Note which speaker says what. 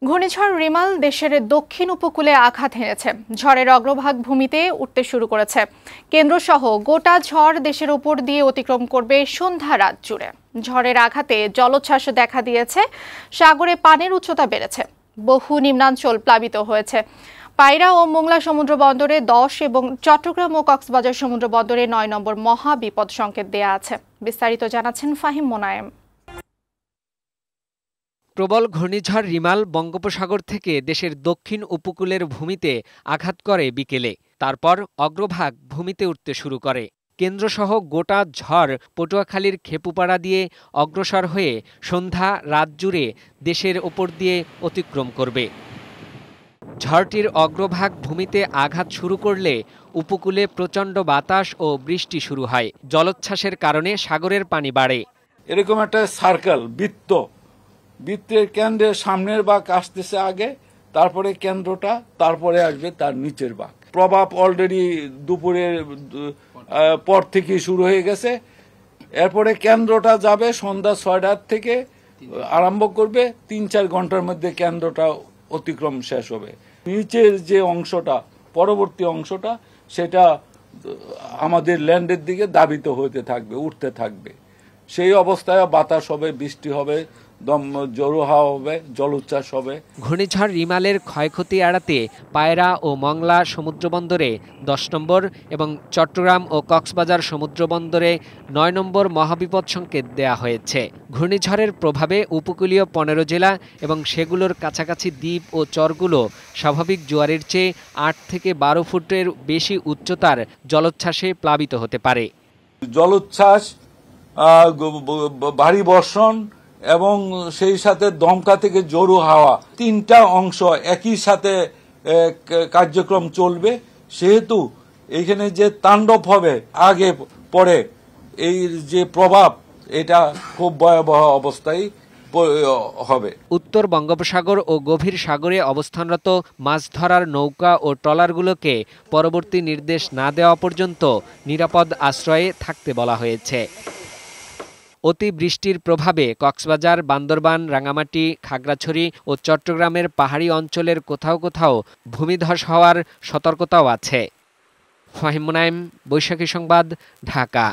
Speaker 1: ঘূর্ণিঝড় রিমাল দেশের দক্ষিণ উপকূলে আঘাত হেনেছে। ঝড়ের অগ্রভাগ ভূমিতে উঠতে শুরু করেছে। কেন্দ্রসহ গোটা ঝড় দেশের উপর দিয়ে অতিক্রম করবে সন্ধ্যা রাত জুড়ে। ঝড়ের আঘাতে জলোচ্ছ্বাস দেখা দিয়েছে, সাগরে পানির উচ্চতা বেড়েছে, বহু নিম্নাঞ্চল প্লাবিত হয়েছে। পায়রা ও মোংলা সমুদ্র বন্দরে 10 এবং চট্টগ্রাম ও কক্সবাজার সমুদ্র বন্দরে 9 নম্বর মহা বিপদ সংকেত দেয়া আছে। বিস্তারিত জানাচ্ছেন ফাহিম মোনায়েম।
Speaker 2: প্রবল ঘূর্ণিঝড় রিমাল বঙ্গোপসাগর থেকে দেশের দক্ষিণ উপকূলের ভূমিতে আঘাত করে বিকেলে। তারপর অগ্রভাগ ভূমিতে উঠতে শুরু করে। কেন্দ্রসহ গোটা ঝড় পটুয়াখালীর খেপুপাড়া দিয়ে অগ্রসর হয়ে সন্ধ্যা রাত জুড়ে দেশের ওপর দিয়ে অতিক্রম করবে। ঝড়টির অগ্রভাগ ভূমিতে আঘাত শুরু করলে উপকূলে প্রচণ্ড বাতাস ও বৃষ্টি শুরু হয়। জলোচ্ছ্বাসের কারণে সাগরের পানি বাড়ে।
Speaker 3: এরকম একটা সার্কেল বৃত্তের কেন্দ্রের সামনের ভাগ আসতেছে আগে, তারপরে কেন্দ্রটা, তারপরে আসবে তার নিচের ভাগ। প্রভাব অলরেডি দুপুরের পর থেকে শুরু হয়ে গেছে। এরপরে কেন্দ্রটা যাবে সন্ধ্যা 6টার থেকে আরম্ভ করবে, 3-4 ঘন্টার মধ্যে কেন্দ্রটা অতিক্রম শেষ হবে। নিচের যে অংশটা, পরবর্তী অংশটা, সেটা আমাদের ল্যান্ডের দিকে দাবিত হতে থাকবে, উঠতে থাকবে। সেই অবস্থায় বাতাস হবে, বৃষ্টি হবে, জোরো হাওয়া হবে, জলোচ্ছ্বাস হবে।
Speaker 2: ঘূর্ণিঝড় রিমালের ক্ষয়ক্ষতি এড়াতে পায়রা ও মংলা সমুদ্রবন্দরে 10 নম্বর এবং চট্টগ্রাম ও কক্সবাজার সমুদ্রবন্দরে 9 নম্বর মহাবিপদ সংকেত দেয়া হয়েছে। ঘূর্ণিঝড়ের প্রভাবে উপকূলীয় 15 জেলা এবং সেগুলোর কাছাকাছি দ্বীপ ও চরগুলো স্বাভাবিক জোয়ারের চেয়ে 8 থেকে 12 ফুটের বেশি উচ্চতার জলোচ্ছ্বাসে প্লাবিত হতে পারে।
Speaker 3: জলোচ্ছ্বাস, ভারী বর্ষণ এবং সেই সাথে দমকা থেকে জোরো হাওয়া, 3টা অংশ একই সাথে কার্যক্রম চলবে। সেহেতু এখানে যে তাণ্ডব হবে আগে পরে, এই যে প্রভাব, এটা খুব ভয়াবহ অবস্থায় হবে।
Speaker 2: উত্তর বঙ্গোপসাগর ও গভীর সাগরে অবস্থানরত মাছ ধরার নৌকা ও ট্রলারগুলোকে পরবর্তী নির্দেশ না দেওয়া পর্যন্ত নিরাপদ আশ্রয়ে থাকতে বলা হয়েছে। অতি বৃষ্টির প্রভাবে কক্সবাজার, বান্দরবান, রাঙামাটি, খাগড়াছড়ি ও চট্টগ্রামের পাহাড়ি অঞ্চলের কোথাও কোথাও ভূমিধস হওয়ার সতর্কতাও আছে। ফাহিম মোনায়েম, বৈশাখী সংবাদ, ঢাকা।